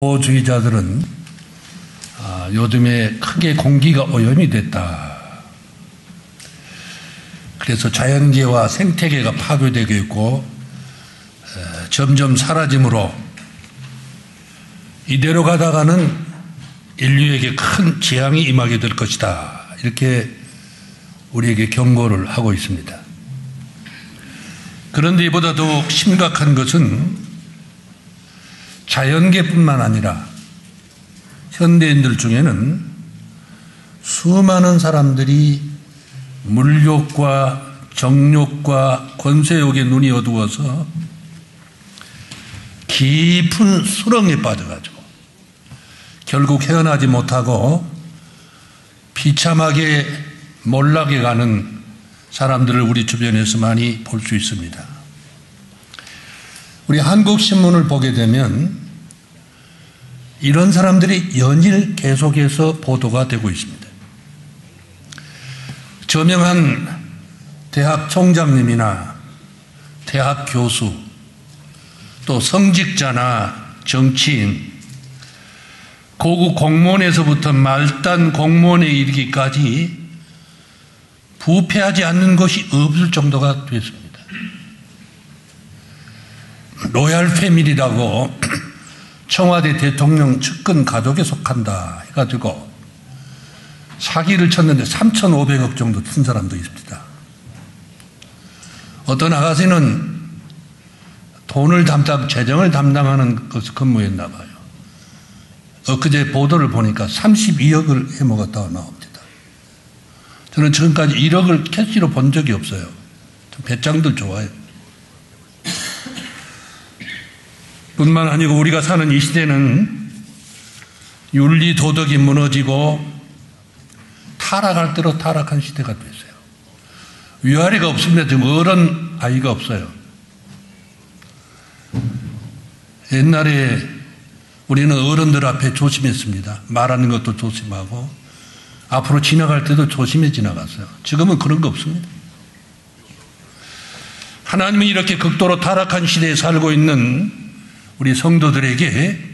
보호주의자들은 요즘에 크게 공기가 오염이 됐다. 그래서 자연계와 생태계가 파괴되고 있고 점점 사라짐으로 이대로 가다가는 인류에게 큰 재앙이 임하게 될 것이다. 이렇게 우리에게 경고를 하고 있습니다. 그런데 이보다 더욱 심각한 것은 자연계뿐만 아니라 현대인들 중에는 수많은 사람들이 물욕과 정욕과 권세욕에 눈이 어두워서 깊은 수렁에 빠져가지고 결국 헤어나지 못하고 비참하게 몰락해 가는 사람들을 우리 주변에서 많이 볼 수 있습니다. 우리 한국신문을 보게 되면 이런 사람들이 연일 계속해서 보도가 되고 있습니다. 저명한 대학 총장님이나 대학 교수, 또 성직자나 정치인, 고급 공무원에서부터 말단 공무원에 이르기까지 부패하지 않는 것이 없을 정도가 됐습니다. 로얄 패밀리라고 청와대 대통령 측근 가족에 속한다 해가지고 사기를 쳤는데 3,500억 정도 튼 사람도 있습니다. 어떤 아가씨는 돈을 재정을 담당하는 것을 근무했나 봐요. 엊그제 보도를 보니까 32억을 해먹었다고 나옵니다. 저는 지금까지 1억을 캐시로 본 적이 없어요. 배짱들 좋아요. 뿐만 아니고 우리가 사는 이 시대는 윤리 도덕이 무너지고 타락할 대로 타락한 시대가 됐어요. 위아래가 없습니다. 지금 어른 아이가 없어요. 옛날에 우리는 어른들 앞에 조심했습니다. 말하는 것도 조심하고 앞으로 지나갈 때도 조심해 지나갔어요. 지금은 그런 거 없습니다. 하나님은 이렇게 극도로 타락한 시대에 살고 있는 우리 성도들에게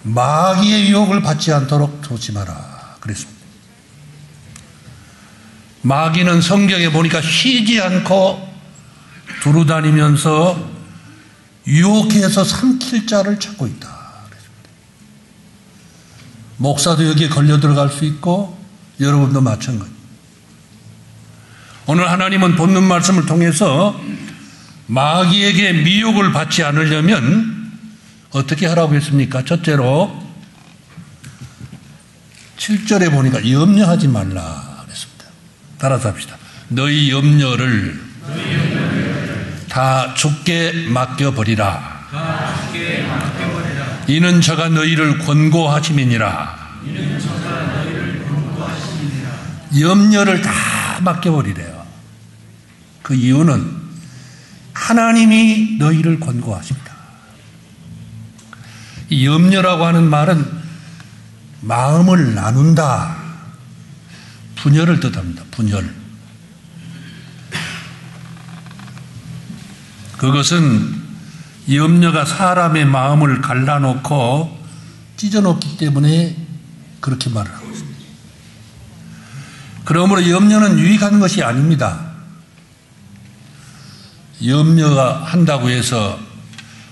마귀의 유혹을 받지 않도록 조심하라 그랬습니다. 마귀는 성경에 보니까 쉬지 않고 두루다니면서 유혹해서 삼킬 자를 찾고 있다 그랬습니다. 목사도 여기에 걸려 들어갈 수 있고 여러분도 마찬가지입니다. 오늘 하나님은 본문 말씀을 통해서 마귀에게 미혹을 받지 않으려면 어떻게 하라고 했습니까? 첫째로 7절에 보니까 염려하지 말라 그랬습니다. 따라서 합시다. 너희 염려를 다 주께 맡겨버리라. 이는 저가 너희를 권고하심이니라. 염려를 다 맡겨버리래요. 그 이유는 하나님이 너희를 권고하십니다. 이 염려라고 하는 말은 마음을 나눈다, 분열을 뜻합니다. 분열. 그것은 염려가 사람의 마음을 갈라놓고 찢어놓기 때문에 그렇게 말을 하고 있습니다. 그러므로 염려는 유익한 것이 아닙니다. 염려가 한다고 해서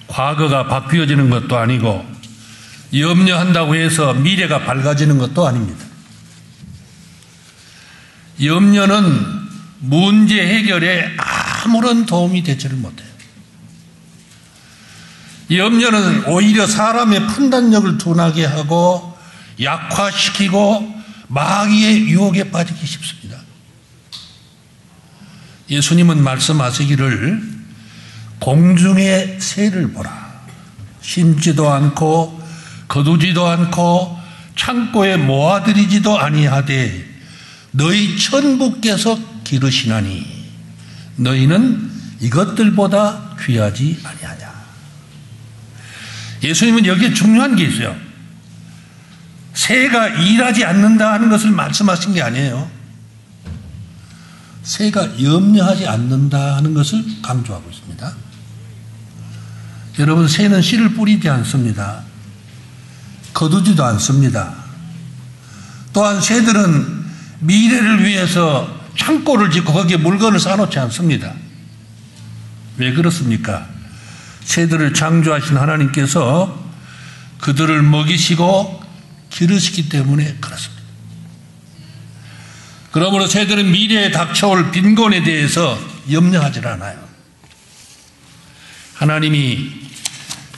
과거가 바뀌어지는 것도 아니고 염려한다고 해서 미래가 밝아지는 것도 아닙니다. 염려는 문제 해결에 아무런 도움이 되지를 못해요. 염려는 오히려 사람의 판단력을 둔하게 하고 약화시키고 마귀의 유혹에 빠지기 쉽습니다. 예수님은 말씀하시기를 공중의 새를 보라. 심지도 않고 거두지도 않고 창고에 모아들이지도 아니하되 너희 천부께서 기르시나니 너희는 이것들보다 귀하지 아니하냐. 예수님은 여기에 중요한 게 있어요. 새가 일하지 않는다 하는 것을 말씀하신 게 아니에요. 새가 염려하지 않는다 하는 것을 강조하고 있습니다. 여러분, 새는 씨를 뿌리지 않습니다. 거두지도 않습니다. 또한 새들은 미래를 위해서 창고를 짓고 거기에 물건을 쌓아놓지 않습니다. 왜 그렇습니까? 새들을 창조하신 하나님께서 그들을 먹이시고 기르시기 때문에 그렇습니다. 그러므로 새들은 미래에 닥쳐올 빈곤에 대해서 염려하지 않아요. 하나님이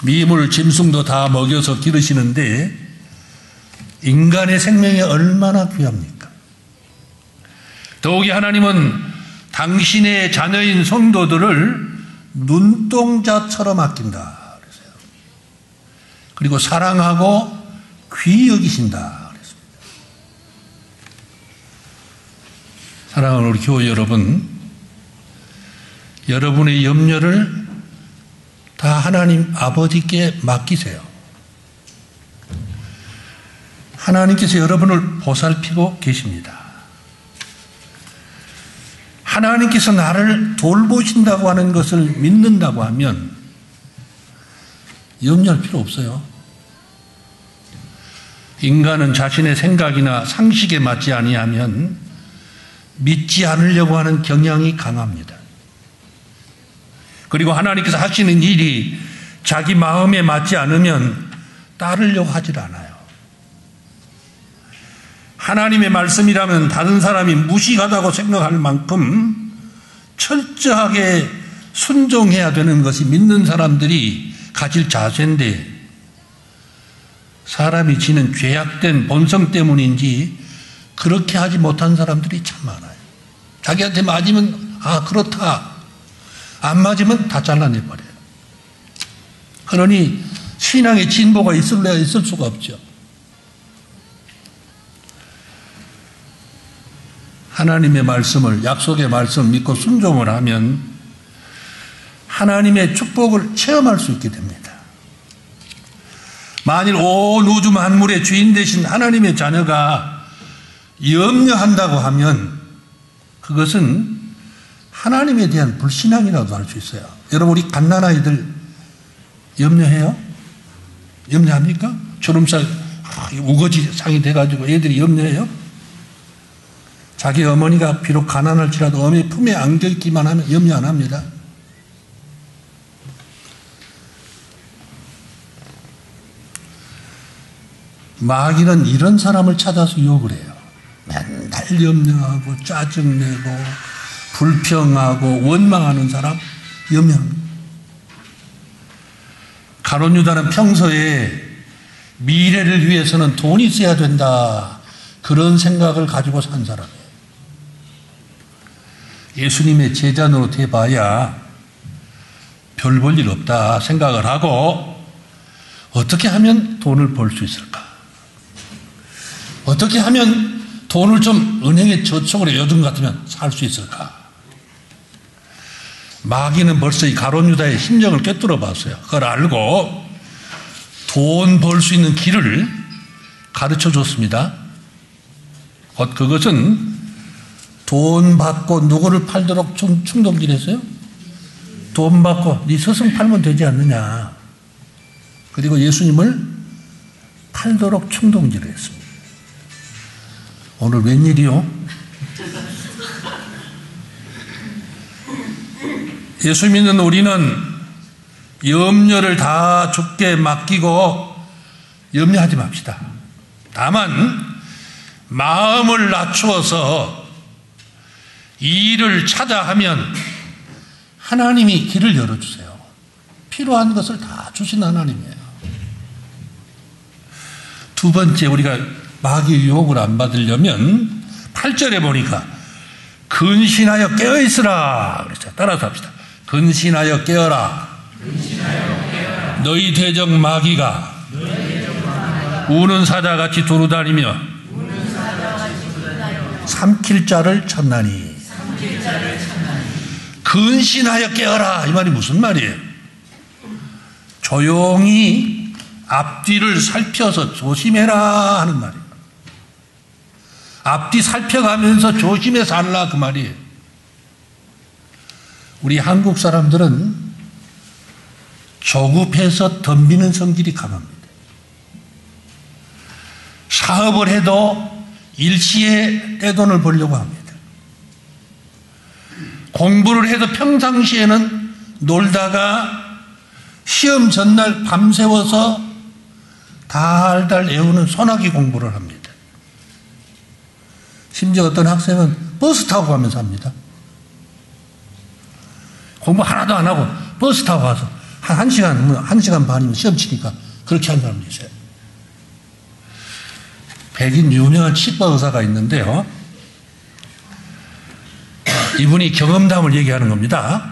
미물, 짐승도 다 먹여서 기르시는데 인간의 생명이 얼마나 귀합니까? 더욱이 하나님은 당신의 자녀인 성도들을 눈동자처럼 아낀다 그랬어요. 그리고 사랑하고 귀히 여기신다 그랬습니다. 사랑하는 우리 교회 여러분, 여러분의 염려를 다 하나님 아버지께 맡기세요. 하나님께서 여러분을 보살피고 계십니다. 하나님께서 나를 돌보신다고 하는 것을 믿는다고 하면 염려할 필요 없어요. 인간은 자신의 생각이나 상식에 맞지 아니하면 믿지 않으려고 하는 경향이 강합니다. 그리고 하나님께서 하시는 일이 자기 마음에 맞지 않으면 따르려고 하질 않아요. 하나님의 말씀이라면 다른 사람이 무식하다고 생각할 만큼 철저하게 순종해야 되는 것이 믿는 사람들이 가질 자세인데, 사람이 지는 죄악된 본성 때문인지 그렇게 하지 못한 사람들이 참 많아요. 자기한테 맞으면 아 그렇다, 안 맞으면 다 잘라내버려요. 그러니 신앙의 진보가 있을래야 있을 수가 없죠. 하나님의 말씀을, 약속의 말씀을 믿고 순종을 하면 하나님의 축복을 체험할 수 있게 됩니다. 만일 온 우주 만물의 주인 되신 하나님의 자녀가 염려한다고 하면 그것은 하나님에 대한 불신앙이라도 할 수 있어요. 여러분, 우리 갓난아이들 염려해요? 염려합니까? 주름살 우거지 상이 돼가지고 애들이 염려해요? 자기 어머니가 비록 가난할지라도 어머니 품에 안겨있기만 하면 염려 안 합니다. 마귀는 이런 사람을 찾아서 유혹을 해요. 맨날 염려하고 짜증내고 불평하고 원망하는 사람 염려합니다. 가룟 유다는 평소에 미래를 위해서는 돈이 있어야 된다, 그런 생각을 가지고 산 사람이에요. 예수님의 제자 노릇해봐야 별 볼 일 없다 생각을 하고, 어떻게 하면 돈을 벌 수 있을까? 어떻게 하면 돈을 좀 은행에 저축으로 요즘 같으면 살 수 있을까? 마귀는 벌써 이 가룟 유다의 심정을 꿰뚫어 봤어요. 그걸 알고 돈 벌 수 있는 길을 가르쳐 줬습니다. 그것은 돈 받고 누구를 팔도록 충동질했어요? 돈 받고 네 스승 팔면 되지 않느냐. 그리고 예수님을 팔도록 충동질했습니다. 오늘 웬일이요? 예수 믿는 우리는 염려를 다 주께 맡기고 염려하지 맙시다. 다만 마음을 낮추어서 이 일을 찾아 하면 하나님이 길을 열어주세요. 필요한 것을 다 주신 하나님이에요. 두 번째, 우리가 마귀의 유혹을 안 받으려면 8절에 보니까 근신하여 깨어있으라 그랬죠. 따라서 합시다. 근신하여 깨어라. 너희 대적 마귀가 우는 사자같이 두루다니며 삼킬 자를 찾나니. 근신하여 깨어라, 이 말이 무슨 말이에요? 조용히 앞뒤를 살펴서 조심해라 하는 말이에요. 앞뒤 살펴가면서 조심해 살라, 그 말이에요. 우리 한국 사람들은 조급해서 덤비는 성질이 강합니다. 사업을 해도 일시에 떼돈을 벌려고 합니다. 공부를 해도 평상시에는 놀다가 시험 전날 밤새워서 달달 외우는 소나기 공부를 합니다. 심지어 어떤 학생은 버스 타고 가면서 합니다. 공부 하나도 안 하고 버스 타고 가서 한 시간 반이면 시험 치니까 그렇게 하는 사람도 있어요. 백인 유명한 치과 의사가 있는데요. 이분이 경험담을 얘기하는 겁니다.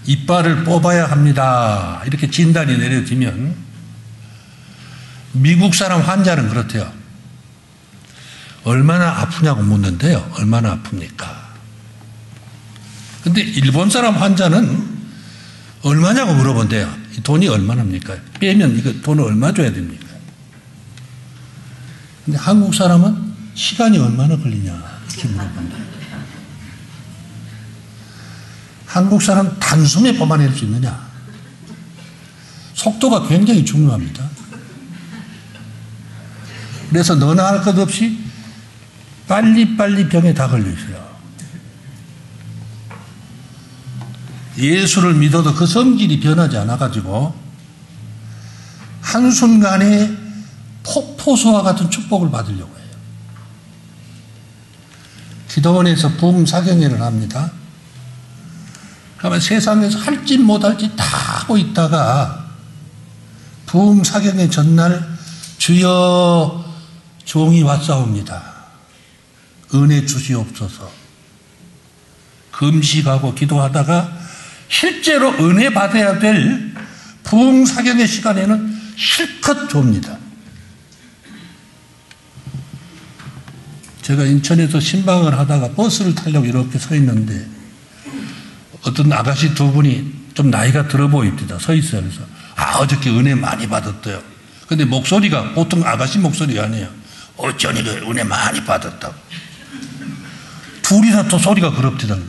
이빨을 뽑아야 합니다. 이렇게 진단이 내려지면 미국 사람 환자는 그렇대요. 얼마나 아프냐고 묻는데요. 얼마나 아픕니까? 근데 일본 사람 환자는 얼마냐고 물어본대요. 이 돈이 얼마나입니까? 빼면 이거 돈을 얼마 줘야 됩니까? 근데 한국 사람은 시간이 얼마나 걸리냐 이렇게 물어본다. 한국 사람 단숨에 뽑아낼 수 있느냐? 속도가 굉장히 중요합니다. 그래서 너나 할 것 없이 빨리빨리 병에 다 걸려 있어요. 예수를 믿어도 그 성질이 변하지 않아가지고 한순간에 폭포수와 같은 축복을 받으려고 해요. 기도원에서 부흥사경회를 합니다. 그러면 세상에서 할지 못할지 다 하고 있다가 부흥사경회 전날 주여 종이 왔사옵니다. 은혜 주시옵소서. 금식하고 기도하다가 실제로 은혜 받아야 될 부흥사경의 시간에는 실컷 줍니다. 제가 인천에서 신방을 하다가 버스를 타려고 이렇게 서 있는데 어떤 아가씨 두 분이 좀 나이가 들어 보입니다. 서 있어요. 그래서 어저께 은혜 많이 받았대요. 근데 목소리가 보통 아가씨 목소리가 아니에요. 어쩌니 그 은혜 많이 받았다고. 둘이 다 또 소리가 그렇대요.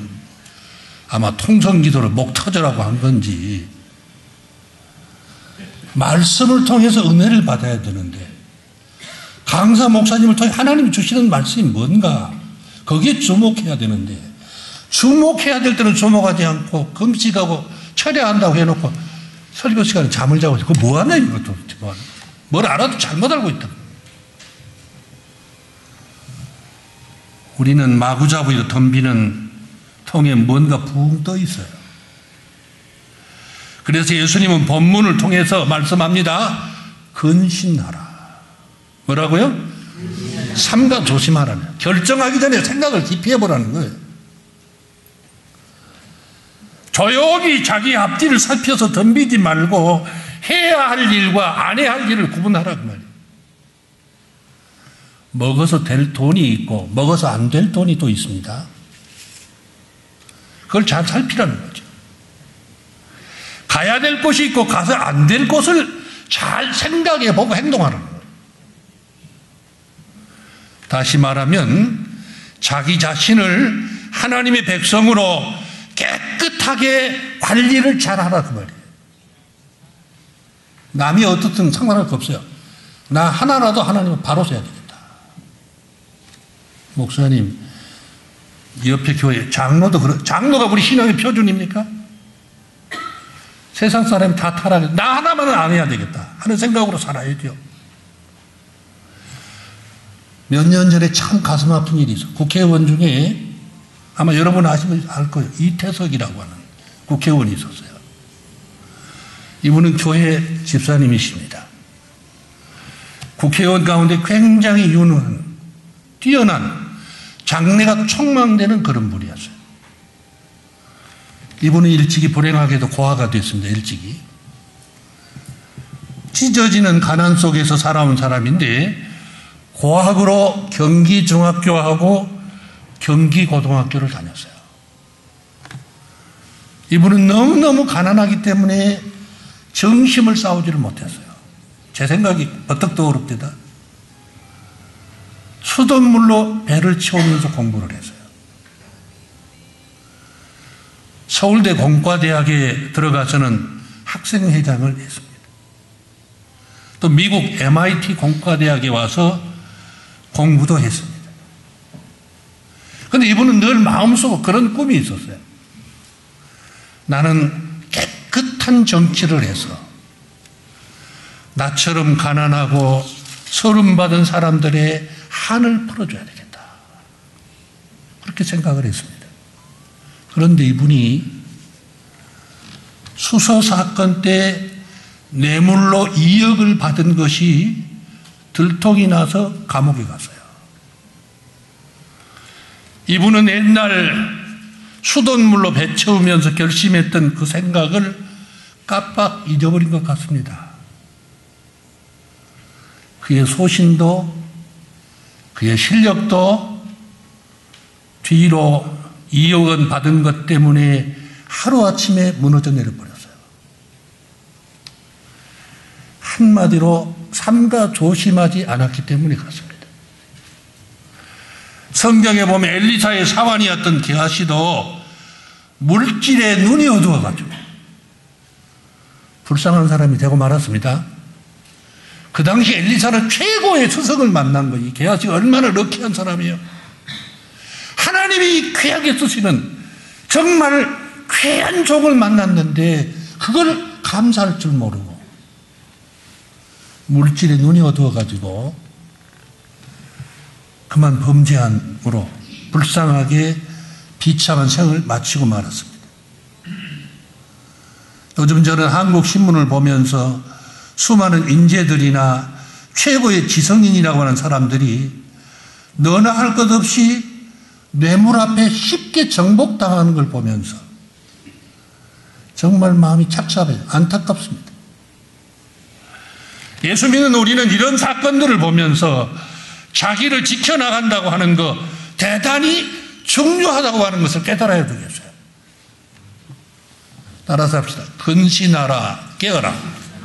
아마 통성기도를 목 터져라고 한 건지 말씀을 통해서 은혜를 받아야 되는데 강사 목사님을 통해 하나님이 주시는 말씀이 뭔가 거기에 주목해야 되는데 주목해야 될 때는 주목하지 않고 금식하고 철야한다고 해놓고 설교 시간에 잠을 자고 그거 뭐하냐 이것도 뭘 알아도 잘못 알고 있다. 우리는 마구잡이로 덤비는 통에 뭔가 붕 떠 있어요. 그래서 예수님은 본문을 통해서 말씀합니다. 근신하라. 뭐라고요? 삼가 조심하라는. 결정하기 전에 생각을 깊이 해보라는 거예요. 조용히 자기 앞뒤를 살펴서 덤비지 말고 해야 할 일과 안 해야 할 일을 구분하라고 말이에요. 먹어서 될 돈이 있고 먹어서 안 될 돈이 또 있습니다. 그걸 잘 살피라는 거죠. 가야 될 곳이 있고 가서 안 될 곳을 잘 생각해보고 행동하라는 거예요. 다시 말하면 자기 자신을 하나님의 백성으로 깨끗하게 관리를 잘하라 그 말이에요. 남이 어떻든 상관할 거 없어요. 나 하나라도 하나님은 바로 써야 되겠다. 목사님, 옆에 교회 장로가 우리 신앙의 표준입니까? 세상 사람이 다 타락해. 나 하나만은 안 해야 되겠다 하는 생각으로 살아야죠. 몇 년 전에 참 가슴 아픈 일이 있어. 국회의원 중에 아마 여러분 아시면 알 거예요. 이태석이라고 하는 국회의원이 있었어요. 이분은 교회 집사님이십니다. 국회의원 가운데 굉장히 유능한, 뛰어난, 장래가 촉망되는 그런 분이었어요. 이분은 일찍이 불행하게도 고아가 됐습니다. 일찍이. 찢어지는 가난 속에서 살아온 사람인데 고학으로 경기중학교하고 경기고등학교를 다녔어요. 이분은 너무너무 가난하기 때문에 정심을 싸우지를 못했어요. 제 생각이 버떡 떠오릅니다. 수돗물로 배를 채우면서 공부를 했어요. 서울대 공과대학에 들어가서는 학생회장을 했습니다. 또 미국 MIT 공과대학에 와서 공부도 했습니다. 그런데 이분은 늘 마음속으로 그런 꿈이 있었어요. 나는 깨끗한 정치를 해서 나처럼 가난하고 서름받은 사람들의 한을 풀어줘야 되겠다. 그렇게 생각을 했습니다. 그런데 이분이 수서 사건 때 뇌물로 2억을 받은 것이 들통이 나서 감옥에 갔어요. 이분은 옛날 수돗물로 배 채우면서 결심했던 그 생각을 깜빡 잊어버린 것 같습니다. 그의 소신도 그의 실력도 뒤로 2억 원 받은 것 때문에 하루아침에 무너져 내려버렸어요. 한마디로 삼가 조심하지 않았기 때문에 그렇습니다. 성경에 보면 엘리사의 사환이었던 게하시도 물질에 눈이 어두워가지고 불쌍한 사람이 되고 말았습니다. 그 당시 엘리사는 최고의 스승을 만난 거지. 게하시가 얼마나 럭키한 사람이에요. 하나님이 귀하게 쓰시는 정말 귀한 종을 만났는데 그걸 감사할 줄 모르고 물질에 눈이 어두워가지고 그만 범죄함으로 불쌍하게 비참한 생을 마치고 말았습니다. 요즘 저는 한국 신문을 보면서 수많은 인재들이나 최고의 지성인이라고 하는 사람들이 너나 할 것 없이 뇌물 앞에 쉽게 정복당하는 걸 보면서 정말 마음이 착잡해요. 안타깝습니다. 예수 믿는 우리는 이런 사건들을 보면서 자기를 지켜나간다고 하는 것 대단히 중요하다고 하는 것을 깨달아야 되겠어요. 따라서 합시다. 근신하라 깨어라.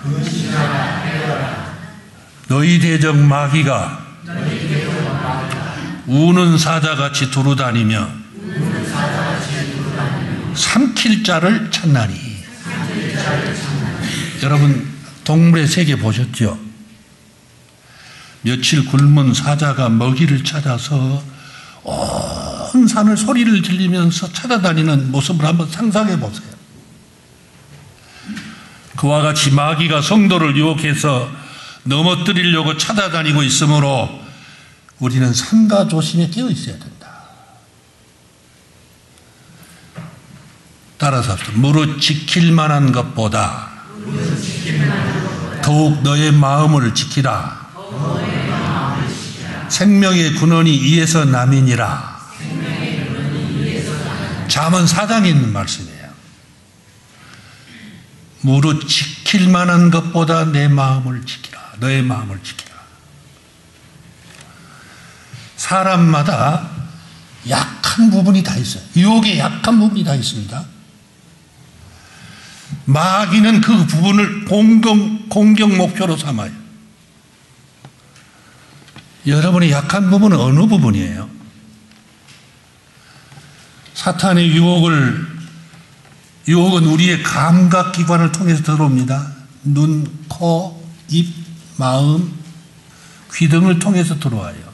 근신하라 깨어라. 너희 대적 마귀가 우는 사자같이 두루다니며 삼킬 자를 찾나니. 여러분 동물의 세계 보셨죠? 며칠 굶은 사자가 먹이를 찾아서 온 산을 소리를 질리면서 찾아다니는 모습을 한번 상상해 보세요. 그와 같이 마귀가 성도를 유혹해서 넘어뜨리려고 찾아다니고 있으므로 우리는 삼가 조심에 깨어 있어야 된다. 따라서 합시다. 무릇 지킬 만한 것보다 더욱 너의 마음을 지키라. 생명의 근원이 이에서 남이니라. 잠언 4장에 있는 말씀이에요. 무릇 지킬 만한 것보다 내 마음을 지키라. 너의 마음을 지키라. 사람마다 약한 부분이 다 있어요. 유혹에 약한 부분이 다 있습니다. 마귀는 그 부분을 공격 목표로 삼아요. 여러분의 약한 부분은 어느 부분이에요? 사탄의 유혹은 우리의 감각기관을 통해서 들어옵니다. 눈, 코, 입, 마음, 귀 등을 통해서 들어와요.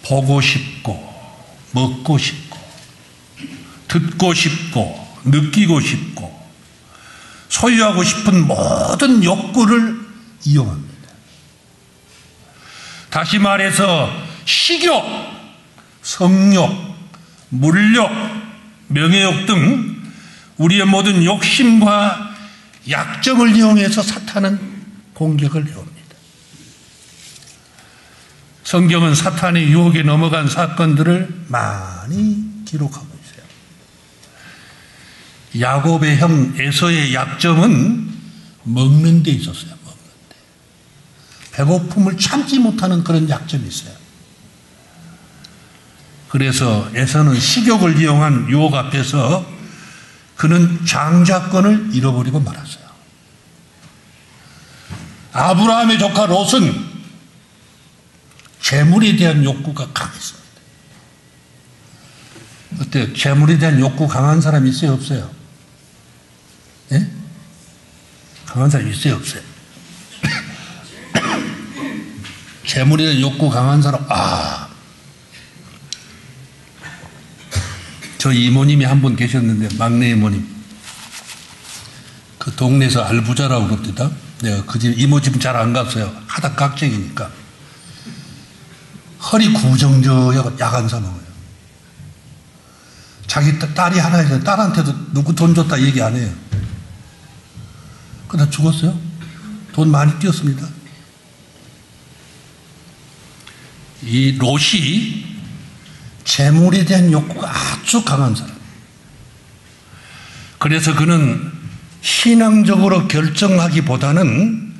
보고 싶고, 먹고 싶고, 듣고 싶고, 느끼고 싶고, 소유하고 싶은 모든 욕구를 이용합니다. 다시 말해서 식욕, 성욕, 물욕, 명예욕 등 우리의 모든 욕심과 약점을 이용해서 사탄은 공격을 해옵니다. 성경은 사탄의 유혹에 넘어간 사건들을 많이 기록하고 있어요. 야곱의 형 에서의 약점은 먹는 데 있었어요. 먹는 데. 배고픔을 참지 못하는 그런 약점이 있어요. 그래서 에서는 식욕을 이용한 유혹 앞에서 그는 장자권을 잃어버리고 말았어요. 아브라함의 조카 롯은 재물에 대한 욕구가 강했습니다. 어때요? 재물에 대한 욕구 강한 사람이 있어요? 없어요? 예? 강한 사람이 있어요? 없어요? 재물에 대한 욕구 강한 사람, 저 이모님이 한 분 계셨는데, 막내 이모님. 그 동네에서 알부자라고 그럽니다. 내가 그 집, 이모 집은 잘 안 갔어요. 하다 깍쟁이니까. 허리 구정져 야간 사 먹어요. 자기 딸이 하나 있어요. 딸한테도 누구 돈 줬다 얘기 안 해요. 그러다 죽었어요. 돈 많이 띄었습니다. 이 롯이 재물에 대한 욕구가 아주 강한 사람. 그래서 그는 신앙적으로 결정하기보다는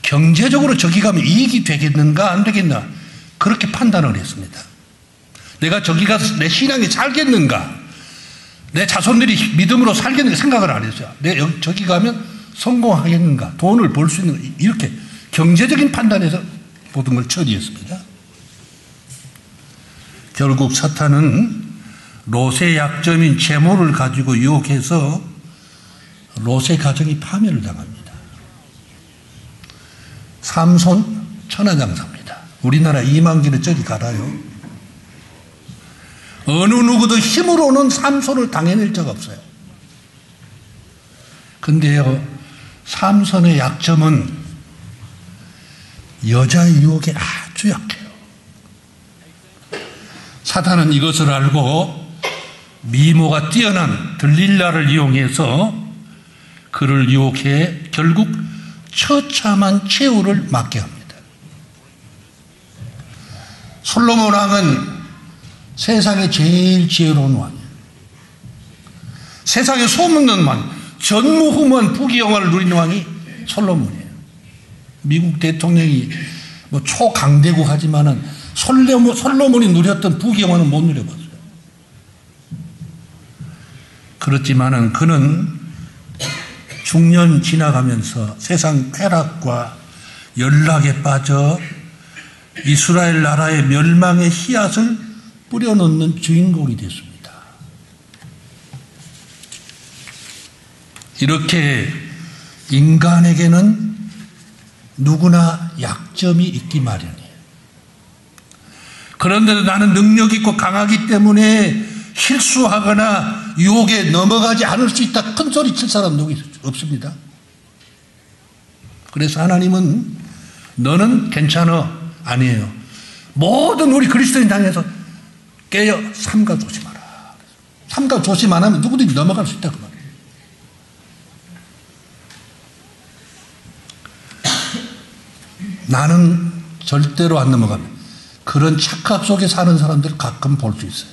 경제적으로 저기 가면 이익이 되겠는가 안 되겠나 그렇게 판단을 했습니다. 내가 저기 가서 내 신앙이 살겠는가, 내 자손들이 믿음으로 살겠는가 생각을 안 했어요. 내가 저기 가면 성공하겠는가, 돈을 벌 수 있는가, 이렇게 경제적인 판단에서 모든 걸 처리했습니다. 결국 사탄은 롯의 약점인 재물을 가지고 유혹해서 롯의 가정이 파멸을 당합니다. 삼손 천하장사입니다. 우리나라 2만 길을 저리 갈아요. 어느 누구도 힘으로는 삼손을 당해낼 적 없어요. 근데요, 삼손의 약점은 여자의 유혹에 아주 약해요. 사탄은 이것을 알고 미모가 뛰어난 들릴라를 이용해서 그를 유혹해 결국 처참한 최후를 맞게 합니다. 솔로몬 왕은 세상에 제일 지혜로운 왕이에요. 세상에 소문난 왕, 전무후무한 부귀영화를 누리는 왕이 솔로몬이에요. 미국 대통령이 뭐 초강대국 하지만은 솔로몬이 누렸던 부귀영화는 못 누려봤어요. 그렇지만은 그는 중년 지나가면서 세상 쾌락과 연락에 빠져 이스라엘 나라의 멸망의 씨앗을 뿌려놓는 주인공이 됐습니다. 이렇게 인간에게는 누구나 약점이 있기 마련이에요. 그런데도 나는 능력 있고 강하기 때문에 실수하거나 유혹에 넘어가지 않을 수 있다, 큰 소리 칠 사람 누구 없습니다. 그래서 하나님은 너는 괜찮아, 아니에요. 모든 우리 그리스도인 당에서 깨어 삼가 조심하라. 삼가 조심 안 하면 누구든지 넘어갈 수 있다 그 말이에요. 나는 절대로 안 넘어갑니다. 그런 착각 속에 사는 사람들을 가끔 볼 수 있어요.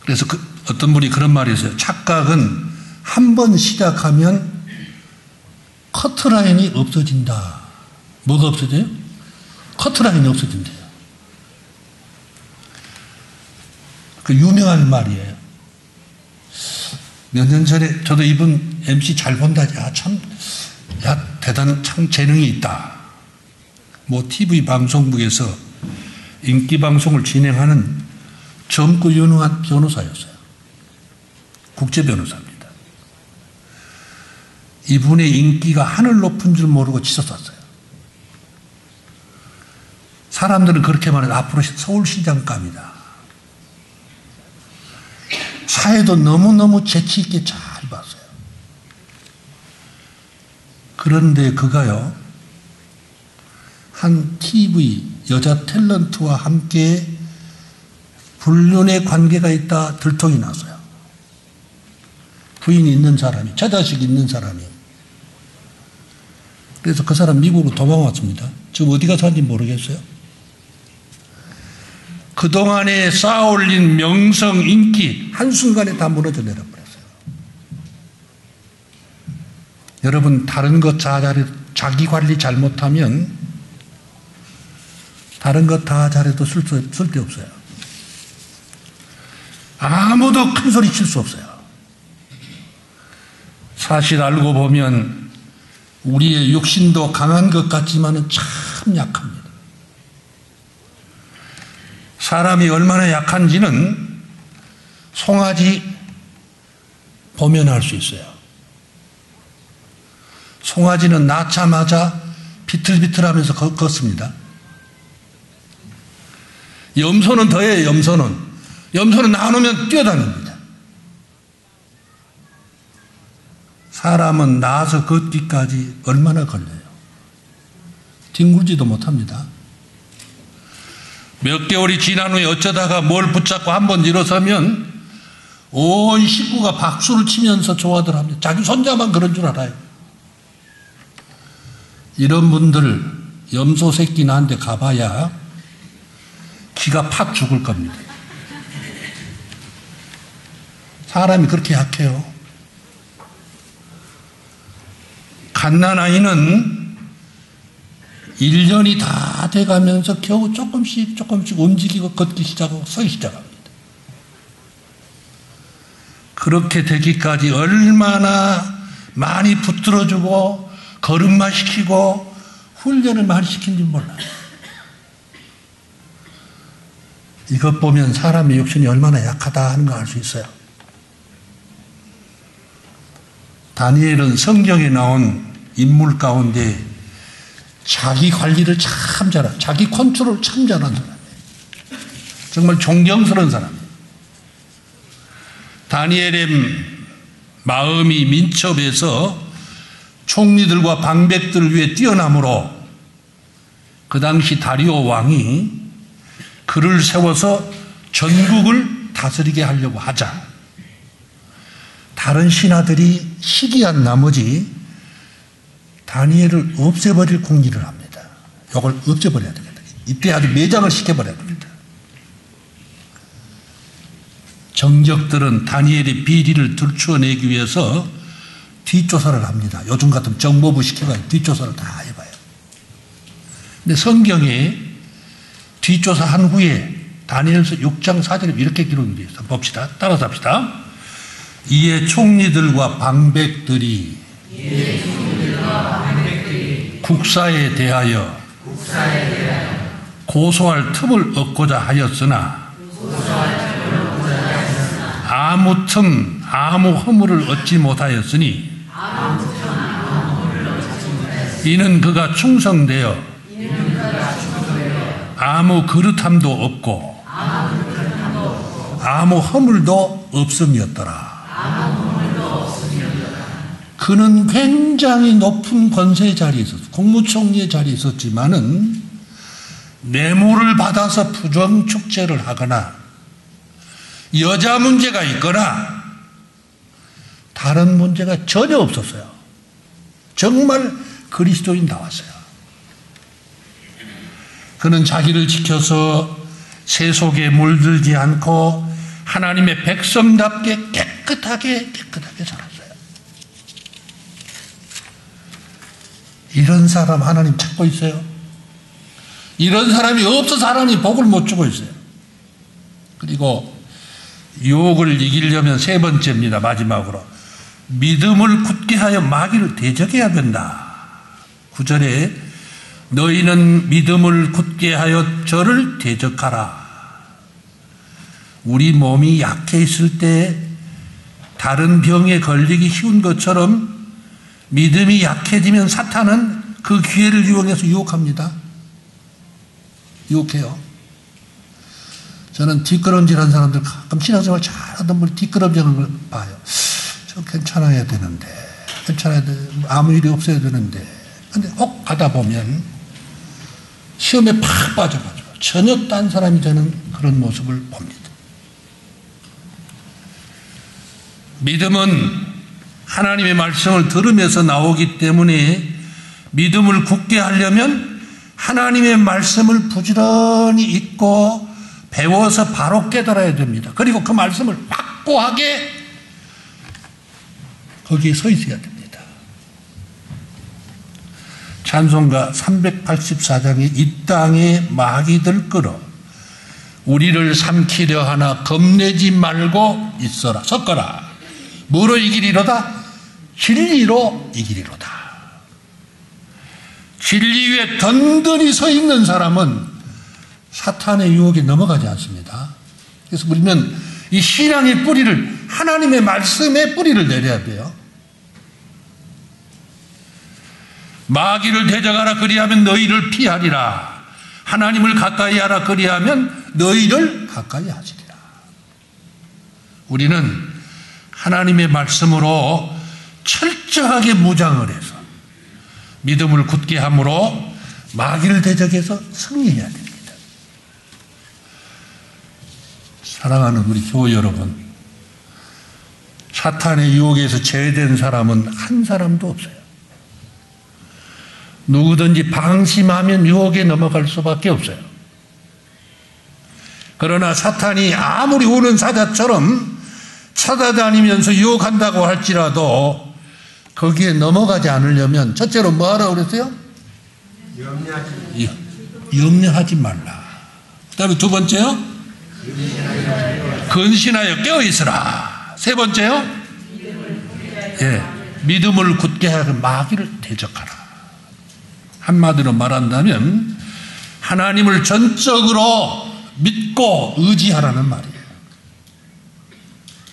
그래서 어떤 분이 그런 말이 있어요. 착각은 한 번 시작하면 커트라인이 없어진다. 뭐가 없어져요? 커트라인이 없어진대요. 그 유명한 말이에요. 몇 년 전에 저도 이분 MC 잘 본다. 대단 참 재능이 있다. 뭐 TV 방송국에서 인기 방송을 진행하는 젊고 유능한 변호사였어요. 국제 변호사입니다. 이분의 인기가 하늘 높은 줄 모르고 치솟았어요. 사람들은 그렇게 말해요. 앞으로 서울시장감이다. 사회도 너무너무 재치 있게 잘 봤어요. 그런데 그가요, 한 TV 여자 탤런트와 함께 불륜의 관계가 있다 들통이 났어요. 부인이 있는 사람이, 처자식 있는 사람이. 그래서 그 사람 미국으로 도망왔습니다. 지금 어디가 사는지 모르겠어요. 그동안에 쌓아올린 명성, 인기 한순간에 다 무너져 내려버렸어요. 여러분, 다른 것 자기 관리 잘못하면 다른 것 다 잘해도 쓸데없어요. 아무도 큰 소리 칠 수 없어요. 사실 알고 보면 우리의 육신도 강한 것 같지만은 참 약합니다. 사람이 얼마나 약한지는 송아지 보면 알 수 있어요. 송아지는 낳자마자 비틀비틀하면서 걷습니다. 염소는 더해요. 염소는 나누면 뛰어다닙니다. 사람은 나서 걷기까지 얼마나 걸려요? 뒹굴지도 못합니다. 몇 개월이 지난 후에 어쩌다가 뭘 붙잡고 한번 일어서면 온 식구가 박수를 치면서 좋아들 합니다. 자기 손자만 그런 줄 알아요. 이런 분들 염소 새끼 나한테 가봐야 기가 팍 죽을 겁니다. 사람이 그렇게 약해요. 갓난아이는 1년이 다 돼가면서 겨우 조금씩 움직이고 걷기 시작하고 서기 시작합니다. 그렇게 되기까지 얼마나 많이 붙들어주고 걸음마 시키고 훈련을 많이 시킨지 몰라요. 이것 보면 사람의 육신이 얼마나 약하다 하는 걸 알 수 있어요. 다니엘은 성경에 나온 인물 가운데 자기 관리를 참 잘하고 자기 컨트롤을 참 잘하는 사람이에요. 정말 존경스러운 사람이에요. 다니엘의 마음이 민첩해서 총리들과 방백들을 위해 뛰어나므로 그 당시 다리오 왕이 그를 세워서 전국을 다스리게 하려고 하자 다른 신하들이 시기한 나머지 다니엘을 없애버릴 궁리를 합니다. 이걸 없애버려야 되겠다. 이때 아주 매장을 시켜버려야 됩니다. 정적들은 다니엘의 비리를 들추어내기 위해서 뒷조사를 합니다. 요즘 같으면 정보부 시켜가지고 뒷조사를 다 해봐요. 근데 성경에 뒷조사한 후에 다니엘서 6장 4절에 이렇게 기록이 되어 있어요. 봅시다. 따라서 합시다. 이에 총리들과 방백들이 국사에 대하여 고소할 틈을 얻고자 하였으나 아무 틈, 아무 허물을 얻지 못하였으니 이는 그가 충성되어 아무 그릇함도 없고 아무 허물도 없음이었더라. 그는 굉장히 높은 권세의 자리에 있었어. 국무총리의 자리에 있었지만은 뇌물을 받아서 부정축제를 하거나 여자 문제가 있거나 다른 문제가 전혀 없었어요. 정말 그리스도인 나왔어요. 그는 자기를 지켜서 세속에 물들지 않고 하나님의 백성답게 깨끗하게 살았어요. 이런 사람 하나님 찾고 있어요. 이런 사람이 없어서 하나님 복을 못 주고 있어요. 그리고 유혹을 이기려면 세 번째입니다. 마지막으로 믿음을 굳게 하여 마귀를 대적해야 된다. 9절에 너희는 믿음을 굳게 하여 저를 대적하라. 우리 몸이 약해 있을 때 다른 병에 걸리기 쉬운 것처럼 믿음이 약해지면 사탄은 그 기회를 이용해서 유혹합니다. 유혹해요. 저는 뒷걸음질한 사람들 가끔 신앙생활 잘하던 분이 뒷걸음질하는 걸 봐요. 저 괜찮아야 되는데, 아무 일이 없어야 되는데. 근데 혹 가다 보면 시험에 팍 빠져가지고 전혀 딴 사람이 되는 그런 모습을 봅니다. 믿음은 하나님의 말씀을 들으면서 나오기 때문에 믿음을 굳게 하려면 하나님의 말씀을 부지런히 읽고 배워서 바로 깨달아야 됩니다. 그리고 그 말씀을 확고하게 거기에 서 있어야 됩니다. 찬송가 384장에 이 땅에 마귀들 끌어 우리를 삼키려 하나 겁내지 말고 있어라. 섰거라. 뭐로 이기리로다? 진리로 이기리로다. 진리 위에 든든히 서 있는 사람은 사탄의 유혹에 넘어가지 않습니다. 그래서 우리는 이 신앙의 뿌리를 하나님의 말씀의 뿌리를 내려야 돼요. 마귀를 대적하라 그리하면 너희를 피하리라. 하나님을 가까이 하라 그리하면 너희를 가까이 하시리라. 우리는 하나님의 말씀으로 철저하게 무장을 해서 믿음을 굳게 함으로 마귀를 대적해서 승리해야 됩니다. 사랑하는 우리 교회 여러분, 사탄의 유혹에서 제외된 사람은 한 사람도 없어요. 누구든지 방심하면 유혹에 넘어갈 수밖에 없어요. 그러나 사탄이 아무리 우는 사자처럼 찾아다니면서 유혹한다고 할지라도 거기에 넘어가지 않으려면 첫째로 뭐 하라고 그랬어요? 염려하지 말라. 그 다음에 두 번째요? 근신하여 깨어있으라. 세 번째요? 믿음을 굳게 하여 마귀를 대적하라. 한마디로 말한다면 하나님을 전적으로 믿고 의지하라는 말이에요.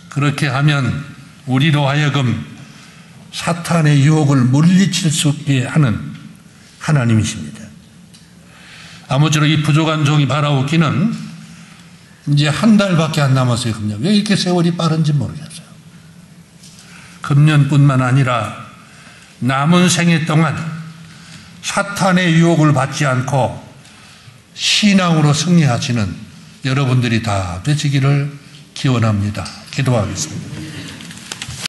그렇게 하면 우리로 하여금 사탄의 유혹을 물리칠 수 있게 하는 하나님이십니다. 아무쪼록 이 부족한 종이 바라오기는 이제 한 달밖에 안 남았어요. 금년. 왜 이렇게 세월이 빠른지 모르겠어요. 금년뿐만 아니라 남은 생애 동안 사탄의 유혹을 받지 않고 신앙으로 승리하시는 여러분들이 다 되시기를 기원합니다. 기도하겠습니다.